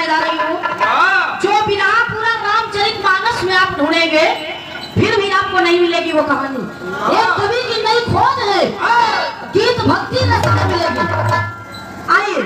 जा रही हूँ जो बिना पूरा रामचरितमानस में आप ढूंढेंगे फिर भी आपको नहीं मिलेगी वो कहानी। एक कवि की नई खोज है, गीत भक्ति रस में मिलेगी। आइए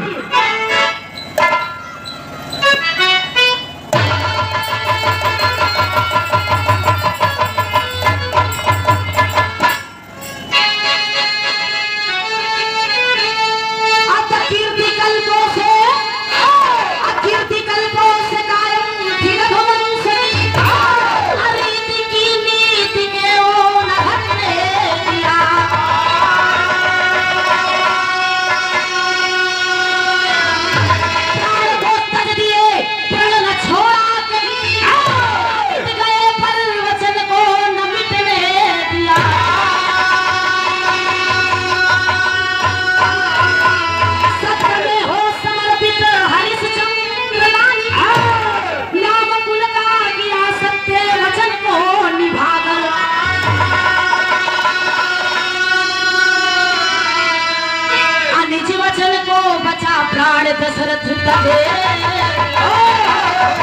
दशरथ तबे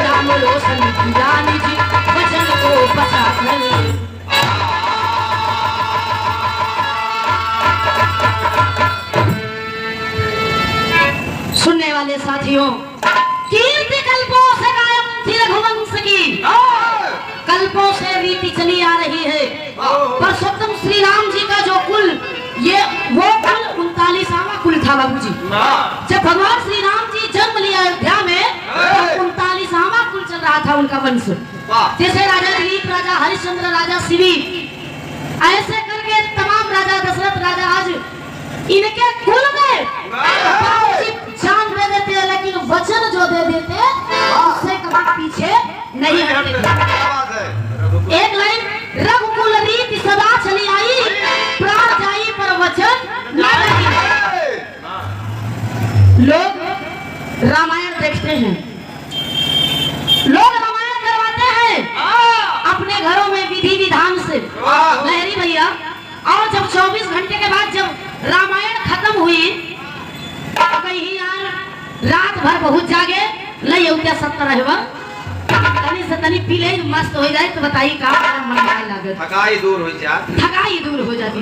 राम रोशन रानी जी वचन को बचा कर। सुनने वाले साथियों, कीर्ति कल्पों से कायम थी रघुवंश की, कल्पों से रीति चली आ रही है। परसोत्तम श्री राम जी का जो कुल, ये वो कुल 39वां कुल था बाबूजी। जब भगवान श्री राम जी जन्म लिया अयोध्या में तो 39वां कुल चल रहा था उनका वंश। जैसे राजा दिलीप, राजा हरिश्चंद्र, राजा शिवी, ऐसे करके तमाम राजा, दशरथ राजा, आज इनके कुल में जान दे देते हैं लेकिन वचन जो दे देते उससे कभी पीछे नहीं हटते। एक लाइन, रघुकुल रीति सदा चली आई, प्राण जाई पर वचन नहीं। लोग रामायण देखते हैं, लोग रामायण करवाते हैं अपने घरों में विधि विधान से लहरी भैया। और जब 24 घंटे के बाद जब रामायण खत्म हुई कहीं यार रात भर बहुत जागे लई उठे 70 तनी से तनी पी ले मस्त हो जाए तो बताइए का मन में लागत, थकाई दूर हो जाती, थकाई दूर हो जाती।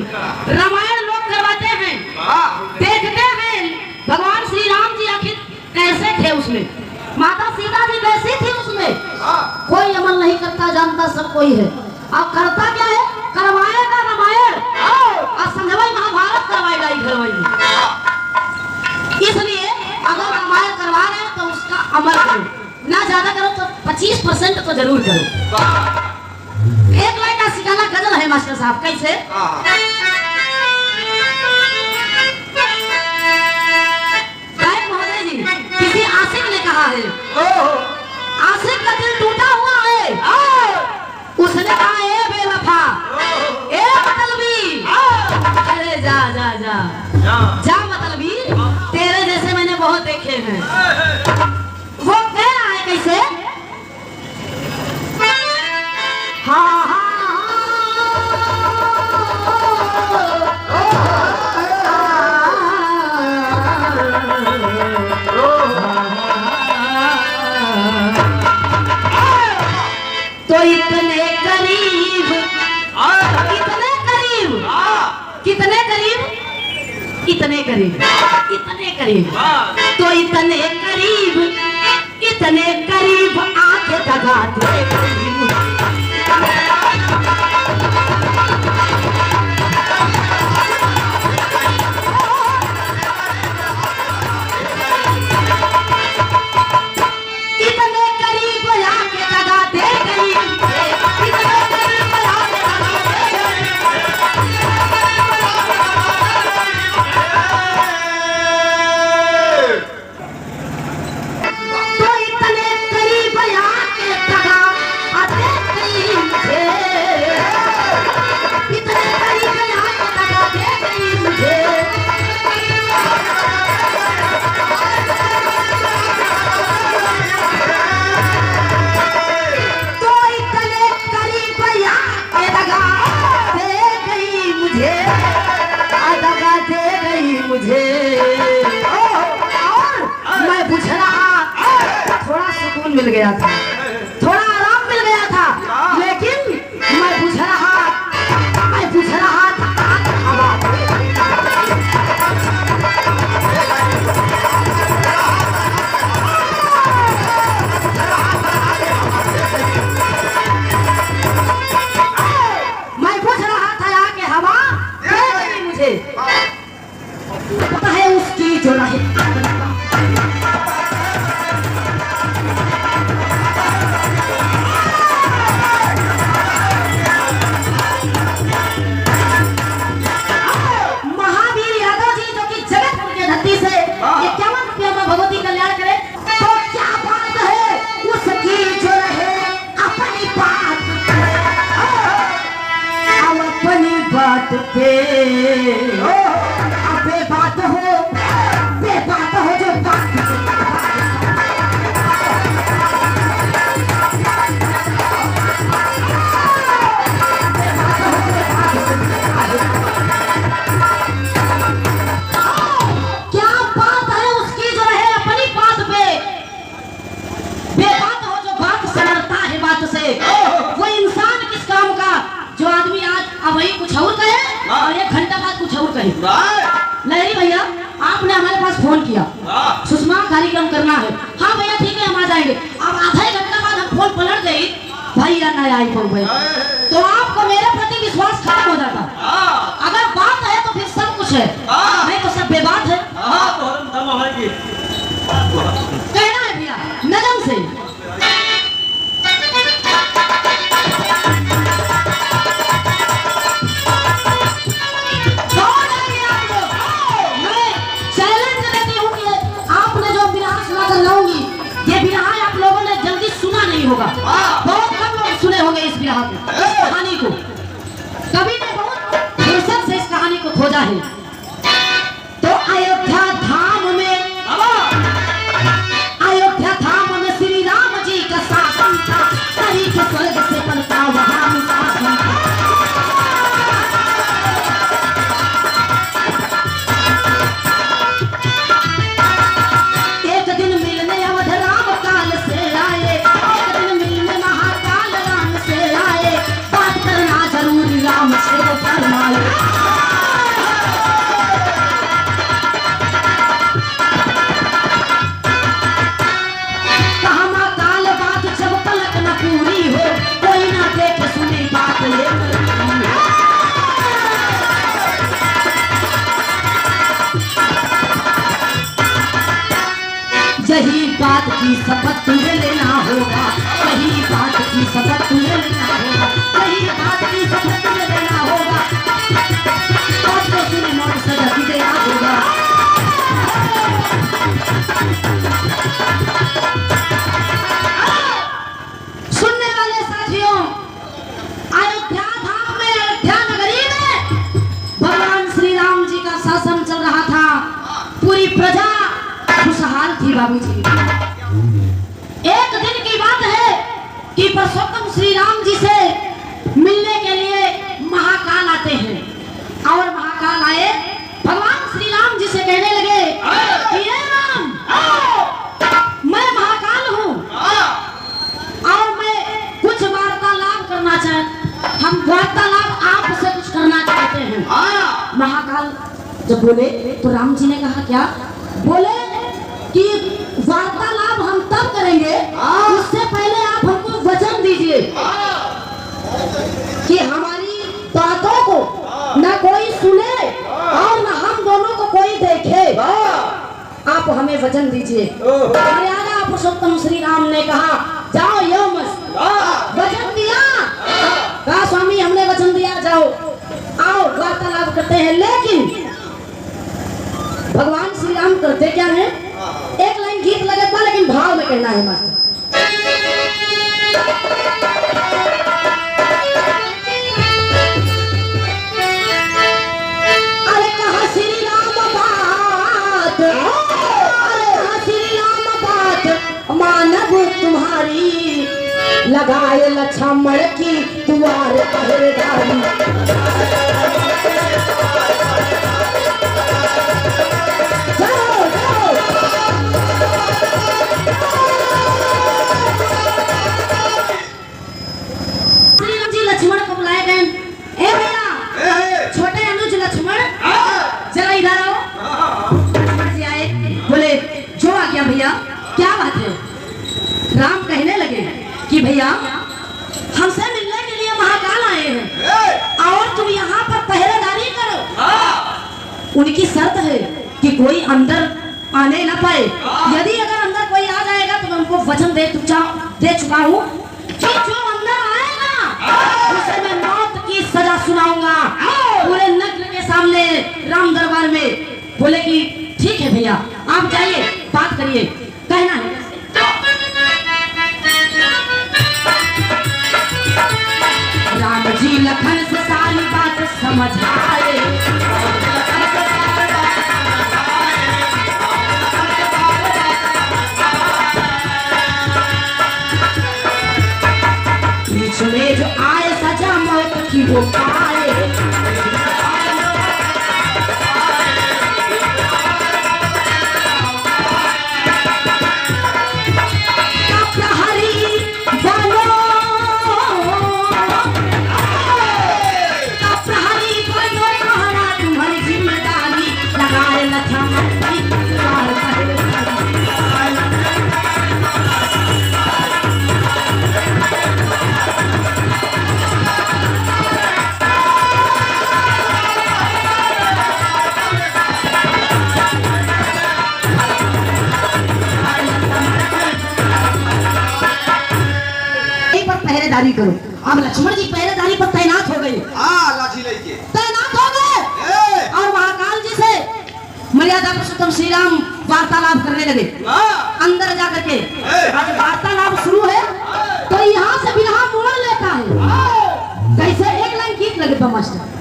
रामायण लोग करवाते हैं, देखते हैं भगवान श्री राम जी आखिर कैसे थे उसमें, माता सीता जी कैसी थी उसमें। कोई अमल नहीं करता, जानता सब कोई है। अब करता क्या है, करवाएगा रामायण और संजवाई महाभारत करवाएगा ही करवाएगी। इसलिए अगर रामायण करवा रहे हैं तो उसका अमल करो, ना ज्यादा करो तो 25% तो जरूर करो। एक लाइन का सिखाना गजल है मास्टर साहब, कैसे? महोदय जी, किसी आशिक ने कहा है, आशिक का दिल टूटा हुआ है, उसने कहा ए बेवफा, ए मतलबी, अरे जा जा जा जा मतलबी, तेरे जैसे मैंने बहुत देखे हैं। वो कह रहा है कैसे, हाँ हाँ तो इतने करीब, इतने करीब, कितने करीब, इतने करीब, इतने करीब, तो इतने करीब, इतने करीब आके दगाते मिल गया था, थोड़ा आराम मिल गया था, लेकिन मैं पूछ रहा था आके हवा दे गई मुझे। पता है उसकी जो रहे बात पे बेबात हो जो बात क्या बात है उसकी जो है अपनी बात पे बेबात हो जो बात से डरता है बात से। वो इंसान किस काम का जो आदमी आज अब वही कुछ और कहे और 1 घंटा बाद कुछ और कहे। लहरी भैया आपने हमारे पास फोन किया, सुषमा कार्यक्रम करना है। हाँ भैया ठीक है हम आ जाएंगे। अब आधा 1 घंटा बाद हम फोन पलट गई भैया ना आई फोन भैया, तो आपको मेरे प्रति विश्वास खत्म हो जाता। अगर बात है तो फिर सब कुछ है, नहीं तो सब बेबात है। कहना है भैया नजम से होगा। बहुत कम लोग सुने होंगे इस बिरहा को, इस कहानी को। कवि ने बहुत फुर्सत से इस कहानी को खोजा है। तो अयोध्या धाम में श्री राम जी का शासन था, सही के स्वर्ग से पलटा वहां शासन था। एक दिन मिलने अवध राम काल से आए, राम से वो फरमाए। कहा काल बात जब तलक न पूरी हो, कोई ना देखे सुनी बात ये यही बात की शपथ तुझे लेना होगा, यही बात की शपथ तुझे लेना होगा, यही बात की शपथ तुझे लेना होगा। बात को सुने मौत सजा तुझे याद होगा। सुनने वाले साथियों, अयोध्या धाम में, अयोध्या नगरी में भगवान श्री राम जी का शासन चल रहा था। पूरी प्रजा खुशहाल थी बाबूजी। एक दिन की बात है कि परसोत्तम श्री राम जी से मिलने के लिए महाकाल आते हैं, और महाकाल आए भगवान श्री राम जी से कहने लगे कि हे राम, मैं महाकाल हूँ और मैं कुछ वार्तालाप करना हम वार्तालाप आपसे कुछ करना चाहते हैं। महाकाल जब बोले तो राम जी ने कहा क्या? बोले कि वार्तालाप हम तब करेंगे, उससे पहले आप हमको वचन दीजिए कि हमारी बातों को न कोई सुने और न हम दोनों को कोई देखे। आप हमें वचन दीजिए। मर्यादा पुरुषोत्तम श्री राम ने कहा जाओ यो मस्त। वचन दिया, कहा स्वामी हमने वचन दिया, जाओ आओ वार्तालाप करते हैं। लेकिन भगवान श्री राम करते क्या है? एक लाइन गीत लगे था, लेकिन भाव में कहना है मास्टर। अरे कहा श्री राम बात, अरे कहा श्री राम बात, मानव तुम्हारी लगाए लक्ष्मण की द्वार पहरेदारी। बात है। राम कहने लगे कि भैया हमसे मिलने के लिए महाकाल आए हैं और तुम यहाँ पर पहरेदारी करो। उनकी शर्त है कि कोई अंदर आने ना पाए। यदि अगर अंदर कोई आ जाएगा तो मैं उनको वचन दे चुका हूँ कि जो अंदर आएगा उसे मैं मौत की सजा सुनाऊंगा पूरे नगर के सामने राम दरबार में। बोले कि ठीक है भैया आप जाइए बात करिए। कहना है राम जी लखन से सारी बात समझ आए। बीच में जो आए सजा मौत की वो पाए। पहरेदारी करो। अब लक्ष्मण जी पहरेदारी पर तैनात हो गए। लाठी लेके तैनात हो गए और महाकाल जी से मर्यादा पुरुषोत्तम श्री राम वार्तालाप करने लगे। अंदर जाकर के आज वार्तालाप शुरू है तो यहाँ से बिना मोड़ लेता है। कैसे एक लाइन गीत लगे तो मास्टर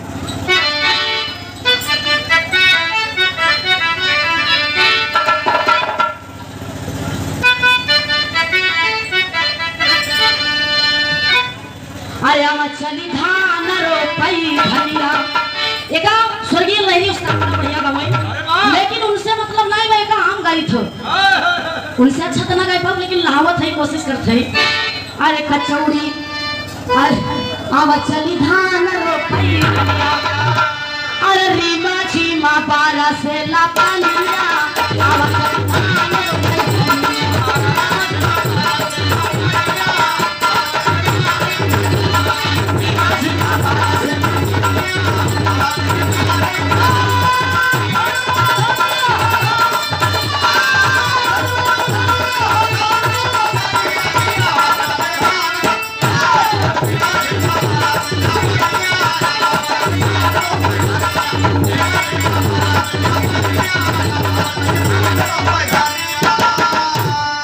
आया चली धान रोपई धनिया। एक स्वर्गीय लहरी उस्ताद बढ़िया गावे लेकिन उनसे मतलब नहीं भाई का हम गाई थो उनसे अच्छा तो ना गाई पाब लेकिन लहावत है कोशिश करते है। अरे कचौड़ी अरे आवा चली धान रोपई धनिया। अरे रीमा चीमा पारा से ला पानिया आवा चली धान रोपई धनिया।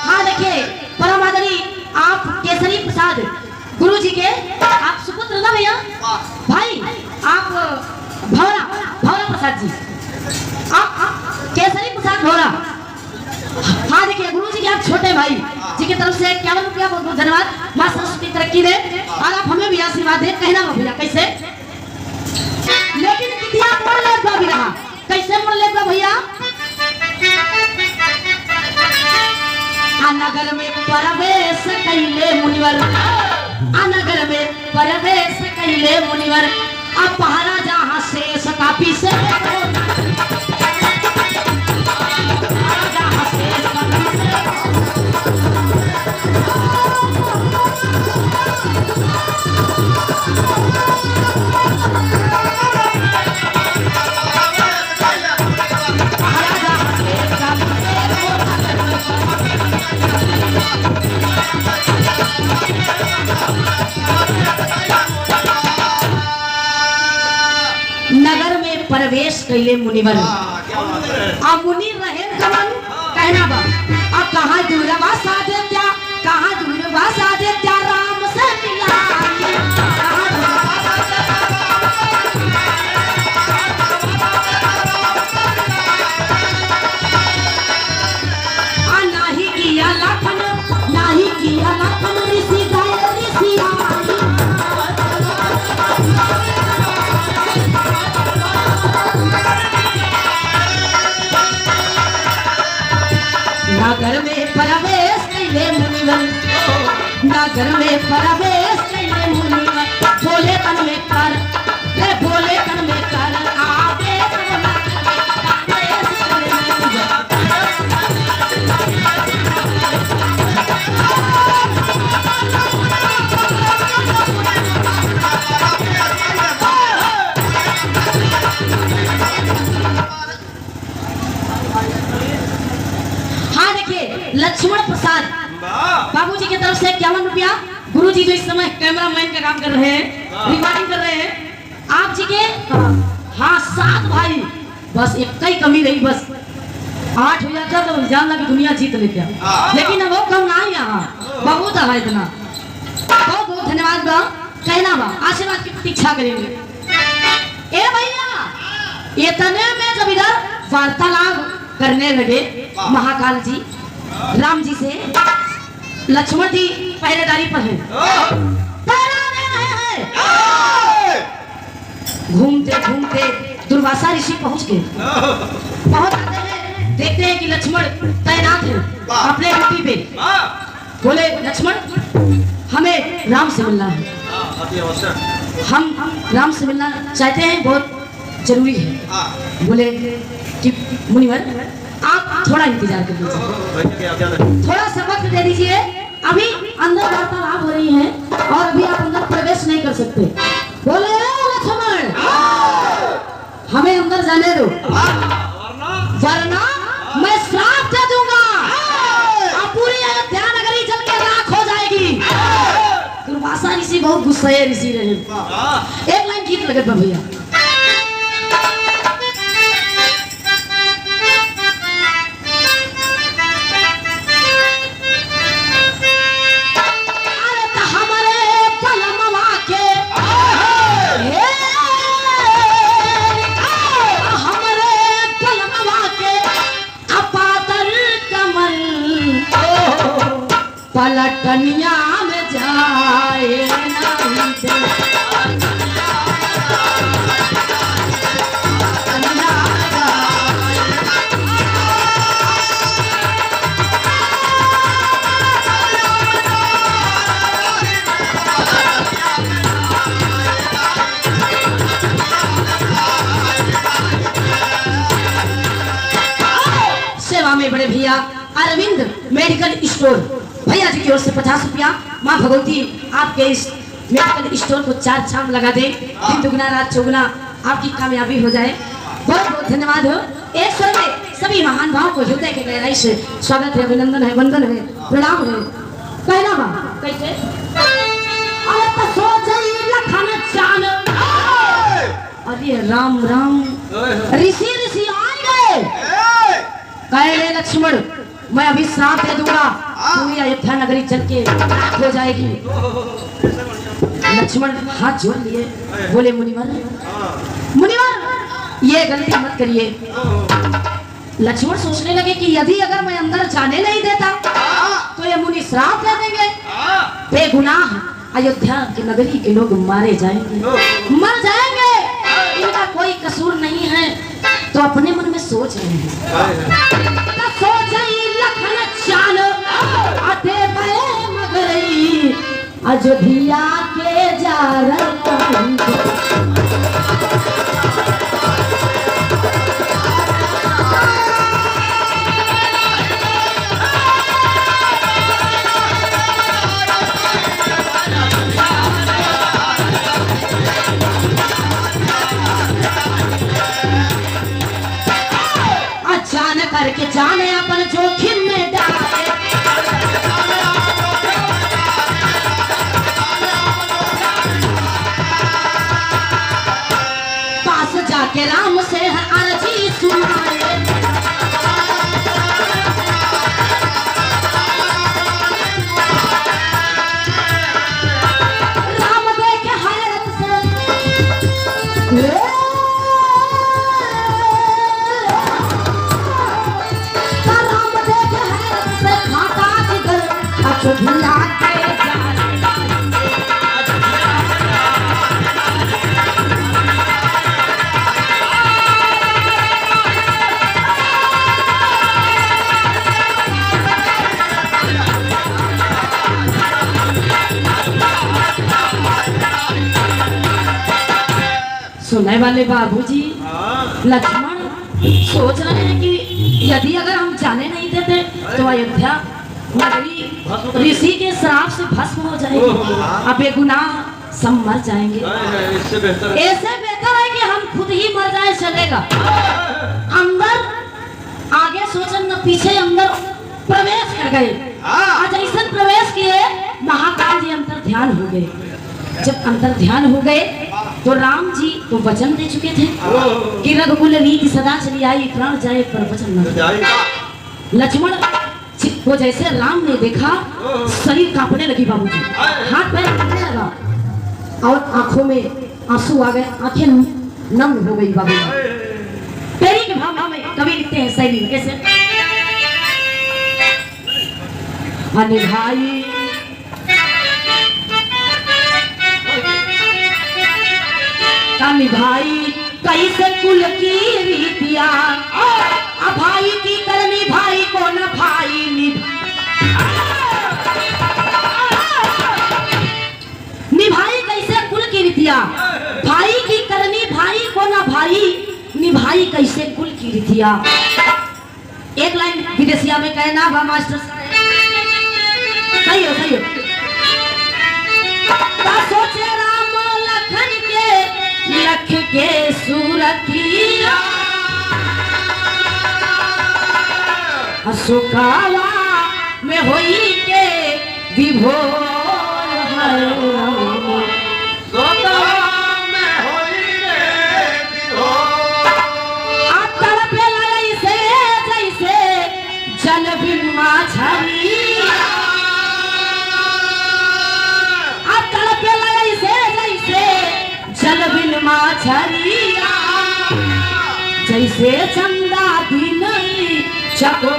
हाँ देखिए परम आदरणीय आप केसरी प्रसाद गुरु जी के आप सुपुत्र ना भैया भाई आप भौरा प्रसाद जी आप केसरी प्रसाद भौरा। हाँ देखिए गुरु जी के आप छोटे भाई जी की तरफ से 51 रुपया बहुत बहुत धन्यवाद। माँ सरस्वती तरक्की दे और आप हमें भी आशीर्वाद दे। कहना भैया कैसे लेकिन कितिया मोड़ लेगा भी रहा कैसे मोड़ लेगा भैया। नगर में प्रवेश कैले मुनिवर नगर में प्रवेश कैले मुनिवर अब पहरा जहाँ शेष कापी से नगर में प्रवेश कैले मुनिवर अब मुनि रहे कमन कहना बा अब कहाँ दूरवा साधत्या कहाँ दूरवा साधत्या राम से मिला नहीं किया लखन नहीं किया लखन ऋषि गए ऋषि नगर में प्रवेश कैले मुनिवर नगर में प्रवेश कैले मुनिवर बोले तन में कर बोले तन में कर आगे प्रवेश कैले मुनिवर बाबूजी की तरफ से 51 रुपया। गुरुजी जो इस समय कैमरामैन का काम कर रहे हैं, रिकॉर्डिंग कर रहे हैं। आप जी के हाँ 7 भाई, बस एक ही कमी रही, बस 8 हो जाता तो जान लगी दुनिया जीत लेते हैं, लेकिन वो कम ना यहाँ बहुत है इतना। बहुत बहुत धन्यवाद बा, कहना बा आशीर्वाद की प्रतीक्षा करेंगे। ए भैया ये तने में जब इधर वार्तालाप करने लगे महाकाल जी राम जी से, लक्ष्मण जी पहरेदारी पर हैं, घूमते घूमते दुर्वासा ऋषि पहुंच गए। पहुंच आते हैं, देखते हैं कि लक्ष्मण तैनात है अपने ड्यूटी पे। बोले लक्ष्मण हमें राम से मिलना है, हम राम से मिलना चाहते हैं, बहुत जरूरी है। बोले कि मुनिवर आप थोड़ा इंतजार कर लीजिए, थोड़ा सा वक्त दे दीजिए, अभी अंदर वार्तालाप हो रही है और अभी आप अंदर प्रवेश नहीं कर सकते। बोले लक्ष्मण हमें अंदर जाने दो, वरना मैं श्राप दे दूंगा, अब पूरी अयोध्या नगरी जल के राख हो जाएगी। दुर्वासा ऋषि बहुत गुस्से ऋषि रहे। एक लाइन गीत लगे भैया, पलटनिया में जाए नहीं दे, सेवा में बड़े भैया अरविंद मेडिकल स्टोर भैया जी की ओर से 50 रुपया। माँ भगवती आपके इस मेडिकल स्टोर को 4 चांद लगा दे, दिन दुगना रात चौगुना आपकी कामयाबी हो जाए। बहुत बहुत धन्यवाद हो। एक स्वर में सभी महान भावों को हृदय के गहराई से स्वागत है, अभिनंदन है, वंदन है, प्रणाम है। पहला बात कैसे अरे राम राम ऋषि ऋषि आ गए। कहे लक्ष्मण मैं अभी श्राप दे दूंगा, पूरी अयोध्या नगरी चल के राख हो जाएगी। लक्ष्मण हाथ जोड़ लिए, बोले मुनिवर मुनिवर ये गलती मत करिए। लक्ष्मण सोचने लगे कि यदि अगर मैं अंदर जाने नहीं देता तो ये मुनि श्राप दे देंगे, बेगुनाह अयोध्या की नगरी के लोग मारे जाएंगे, मर जाएंगे, इनका कोई कसूर नहीं है। तो अपने मन में सोच रहे हैं, अयोध्या के जा अचानक करके जाने अपन जोखिम में डाले, के राम से अर्जी सुनाए। राम देखे हैरत से राम देखे हैरत से घाटा जिगर अयोध्या के सुनने वाले बाबूजी लक्ष्मण सोच रहे हैं कि यदि अगर हम जाने नहीं देते तो अयोध्या नगरी ऋषि के श्राप से भस्म हो जाएगी, अब बेगुनाह सब मर जाएंगे। ऐसे बेहतर है कि हम खुद ही मर जाए, चलेगा। अंदर आगे सोचन न पीछे अंदर प्रवेश कर गए। आज ऐसा ध्यान हो गए। जब अंतर ध्यान हो गए तो राम जी तो वचन दे चुके थे कि रघुकुल रीति सदा चली आई, प्राण जाए पर वचन न जाए। लक्ष्मण को जैसे राम ने देखा शरीर कांपने लगी बाबूजी, हाथ पैर कांपने लगा और आंखों में आंसू आ गए, आंखें नम हो गई बाबूजी। तेरी के भाव में कवि लिखते हैं शैली कैसे, अरे भाई काली भाई कैसे कुल की रीतिया, भाई की करनी भाई को न भाई निभाई कैसे कुल की रीतिया, भाई की करनी भाई को न भाई निभाई कैसे कुल की रीतिया। एक लाइन विदेशिया में कहना बा मास्टर साहब, सही हो सही हो। सोचे राम लखन के लख के सूरतिया, अशोकावा में होई के विभोर जल बिन माछरिया, जल बिन माछरिया, जैसे चंदा बिन चको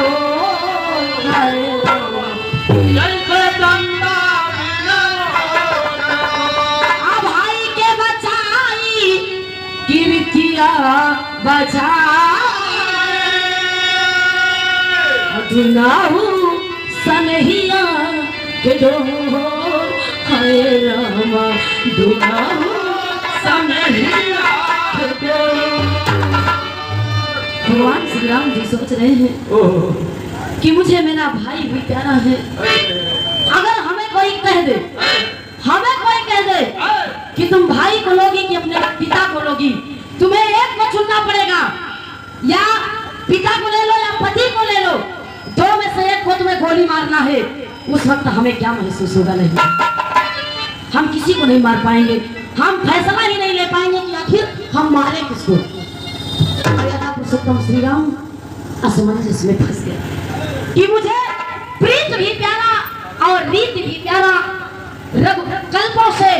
भाई के बचाई कीर्तिया बचा दुनाहु सनहिया के डोर, हाय रामा दुनाहु सनहिया के डोर। भगवान श्री राम जी सोच रहे हैं कि मुझे मेरा भाई भी प्यारा है। अगर हमें कोई कह दे, हमें कोई कह दे कि तुम भाई को लोगी कि अपने पिता को लोगी, तुम्हें एक को चुनना पड़ेगा, या पिता को ले लो या पति को ले लो, दो में से एक को तुम्हें गोली मारना है। उस वक्त हमें क्या महसूस होगा? नहीं, हम किसी को नहीं मार पाएंगे, हम फैसला ही नहीं ले पाएंगे कि आखिर हम मारे किसको। पुरुषोत्तम श्री राम असमंजस में फंस गया कि मुझे प्रीत भी प्यारा और रीति भी प्यारा, कल्पों से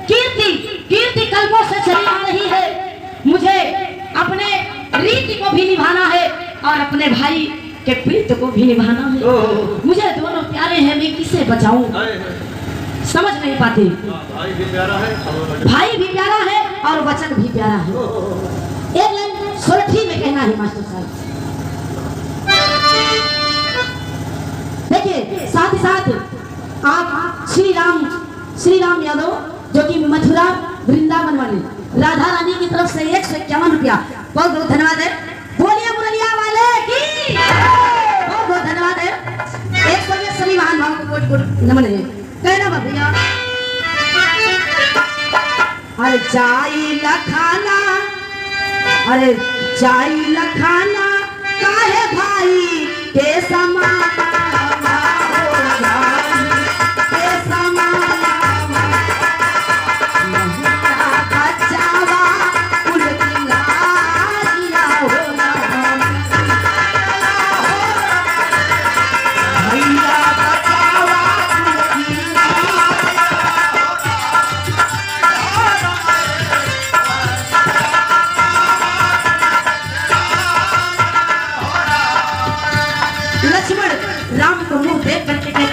कीर्ति कल्पों से चली आ रही है। मुझे अपने रीति को भी निभाना है और अपने भाई के प्रीत को भी निभाना है। मुझे दोनों प्यारे हैं, मैं किसे बचाऊं समझ नहीं पाती। भाई भी प्यारा है और वचन भी प्यारा है। एक लाइन सोरठी में कहना है मास्टर साहब, देखिए साथ ही साथ आप श्री राम यादव जो कि मथुरा वृंदावन वाले राधा रानी की तरफ से 151 रुपया बहुत बहुत धन्यवाद है। बोलिए मुरलिया वाले की बहुत बहुत धन्यवाद है। एक सौ सभी महान भाव को कोट नमन है। कहना बा भैया, अरे जाई लखाना, अरे जाई लखाना काहे भाई के समाना,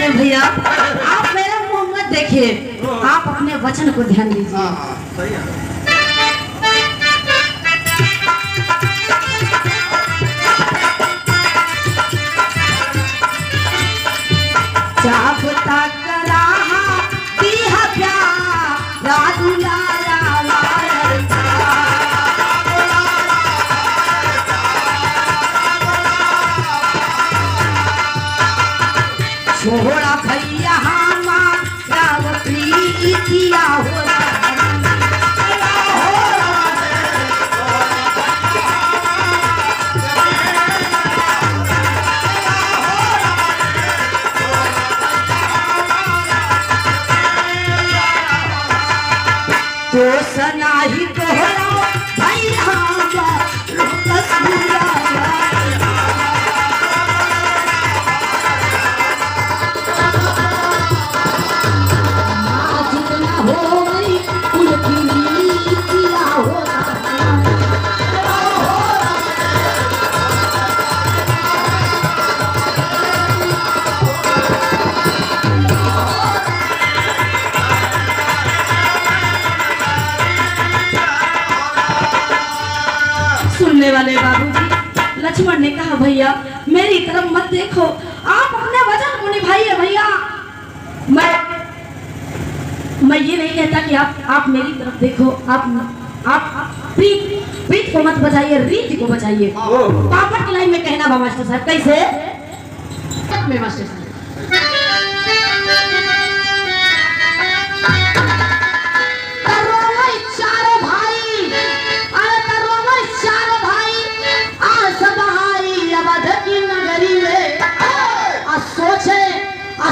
भैया आप मेरा मुंह मत देखिए, आप अपने वचन को ध्यान दीजिए। जब तक रहा दिया प्यारा दुलारा छोड़ा भैया हमारा प्रीतिया हो वाले बाबूजी, लक्ष्मण ने कहा भैया मेरी तरफ मत देखो, आप अपने वचन को निभाइए भैया। मैं ये नहीं कहता कि आप मेरी तरफ देखो, आप प्रीत को मत बचाइए, रीत को बचाइए। पापड़ की लाइन में कहना बा मास्टर साहब, कैसे में मास्टर साहब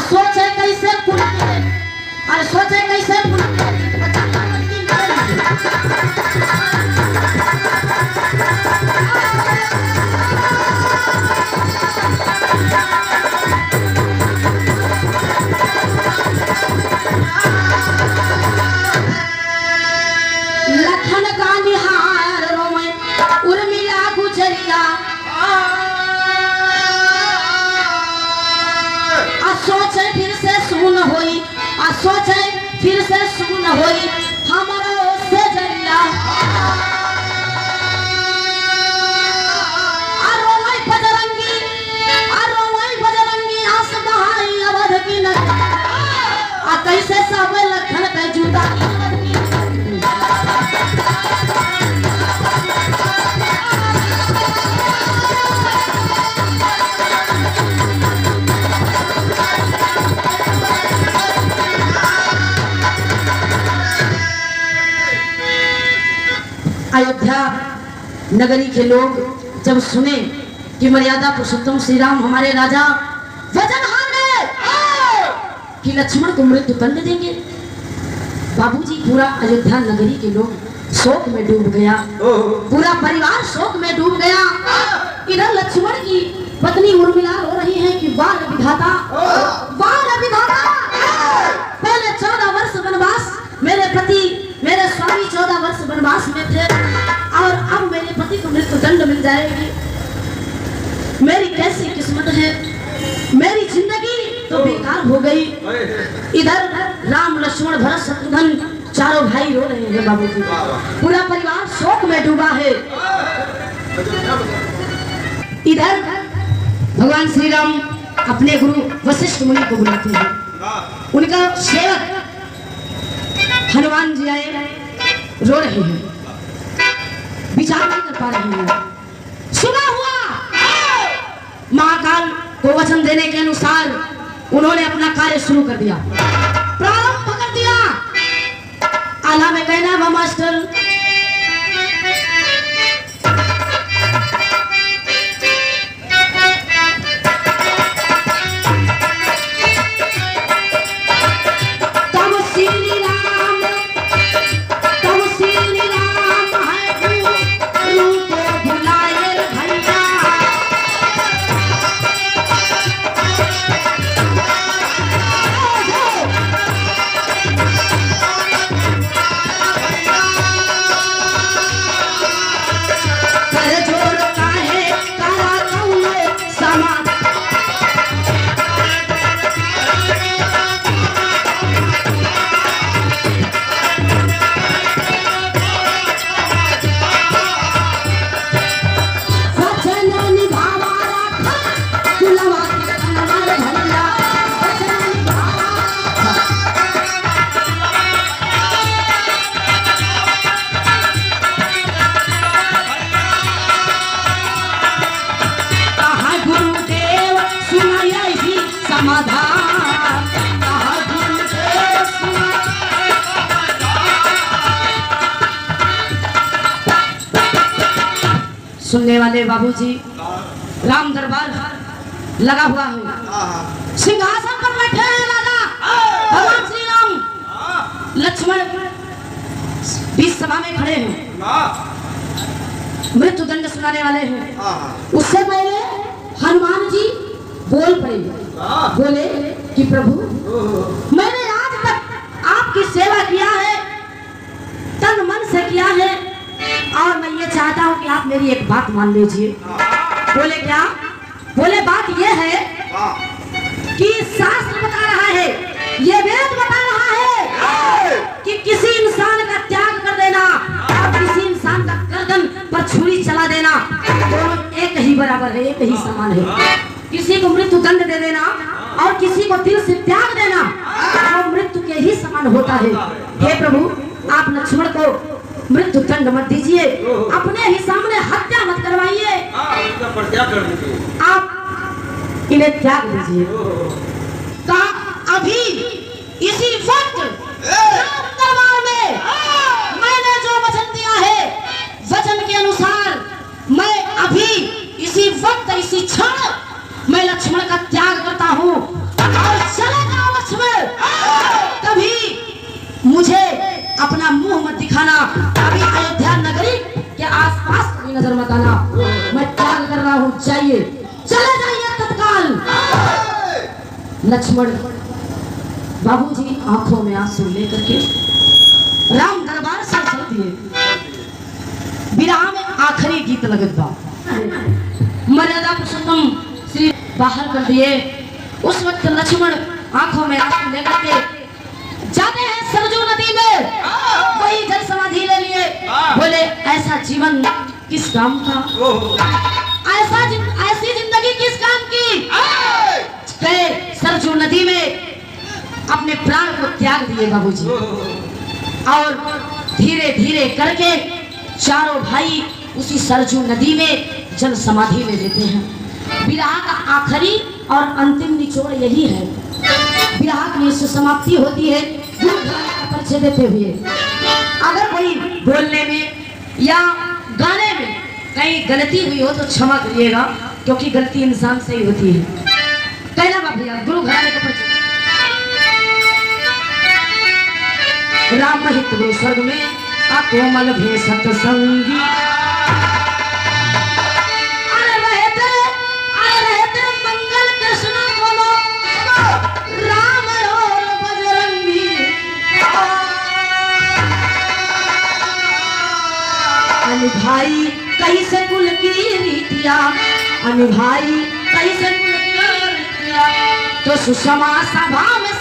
सोचे कैसे अरे सोचे कैसे लखन का निहार रोए उर्मिला गुजरिया, सोचे फिर से सुन होई, सोचे फिर से सुन होई हमारा से जरिया। अरोई बजरंगी आस बहाई अवध की नगरी, कैसे सब लखन पे जूता अयोध्या नगरी के लोग जब सुने कि मर्यादा पुरुषोत्तम श्री राम हमारे राजा वचन हार गए कि लक्ष्मण को मृत्यु दंड देंगे, बाबूजी पूरा अयोध्या नगरी के लोग शोक में डूब गया, पूरा परिवार शोक में डूब गया। इधर लक्ष्मण की पत्नी उर्मिला रो रही है कि वाह विधाता, वाह विधाता, पहले 14 वर्ष वनवास मेरे पति मेरे स्वामी 14 वर्ष वनवास में थे और अब मेरे पति को मृत्यु दंड मिल जाएगी। मेरी कैसी किस्मत है, मेरी जिंदगी तो बेकार हो गई। इधर राम लक्ष्मण भरत शत्रुघ्न चारों भाई रो रहे हैं बाबूजी, पूरा परिवार शोक में डूबा है। इधर भगवान श्री राम अपने गुरु वशिष्ठ मुनि को बुलाते हैं, उनका सेवक हनुमान जी आए, रो रहे हैं, विचार नहीं कर पा रहे हैं। सुना हुआ महाकाल को वचन देने के अनुसार उन्होंने अपना कार्य शुरू कर दिया, प्रारंभ कर दिया। आला में कहना बा मास्टर, सुनने वाले बाबूजी, राम दरबार लगा हुआ है, सिंहासन पर बैठे हैं राजा भगवान श्री राम, लक्ष्मण बीच सभा में खड़े हैं, मृत्यु दंड सुनाने वाले हैं। उससे पहले हनुमान जी बोल पड़े, बोले कि प्रभु मैंने आज तक आपकी सेवा किया है, तन मन से किया है, और मैं ये चाहता हूँ कि आप मेरी एक बात मान लीजिए। बोले क्या? बोले बात ये है कि शास्त्र बता रहा है, ये वेद बता रहा है कि किसी इंसान का त्याग कर देना और किसी इंसान का गर्दन पर छुरी चला देना बराबर है, एक ही समान है। किसी को मृत्यु दंड दे देना और किसी को दिल से त्याग देना वो मृत्यु के ही समान होता है। हे प्रभु, आप लक्ष्मण को मृत्यु दंड मत दीजिए, अपने ही सामने हत्या मत करवाइए, आप इन्हें त्याग दीजिए। कहा अभी इसी वक्त दरबार में मैंने जो वचन दिया है, वचन के अनुसार मैं अभी इसी वक्त इसी क्षण मैं लक्ष्मण का त्याग करता हूँ और चलेगा लक्ष्मण। कभी मुझे अपना मुंह मत दिखाना, अभी अयोध्या नगरी के आसपास कभी नजर मत आना। मैं त्याग कर रहा हूँ, जाइए, चले जाइए तत्काल। लक्ष्मण बाबूजी आंखों में आंसू लेकर के राम दरबार से चल दिए। विराह में आखिरी गीत लगत बा, मर्यादा पुरुषोत्तम श्री बाहर कर दिए। उस वक्त लक्ष्मण आंखों में आंसू लेकर के जाते हैं सरजू नदी में, वही जल समाधि ले लिए। बोले ऐसा जीवन किस काम का, ऐसी जिंदगी किस काम की। गए सरजू नदी में अपने प्राण को त्याग दिए बाबूजी, और धीरे धीरे करके चारों भाई उसी सरजू नदी में जल समाधि ले लेते हैं। विरह का आखिरी और अंतिम निचोड़ यही है। विरह की समाप्ति होती है गुरु घराने का परिचय देते हुए। अगर कोई बोलने में या गाने में कहीं गलती हुई हो तो क्षमा करिएगा, क्योंकि गलती इंसान से ही होती है। कहना बाप भैया गुरु घराने का परिचय। राम हित गुरु स्वर्ग में अकोमल भे सत्संगी, अरे रहते मंगल कृष्ण बोलो राम और बजरंगी। भाई कहीं से कुल की रीतिया, भाई कहीं से कुल की रीतिया, तो सुषमा सभा में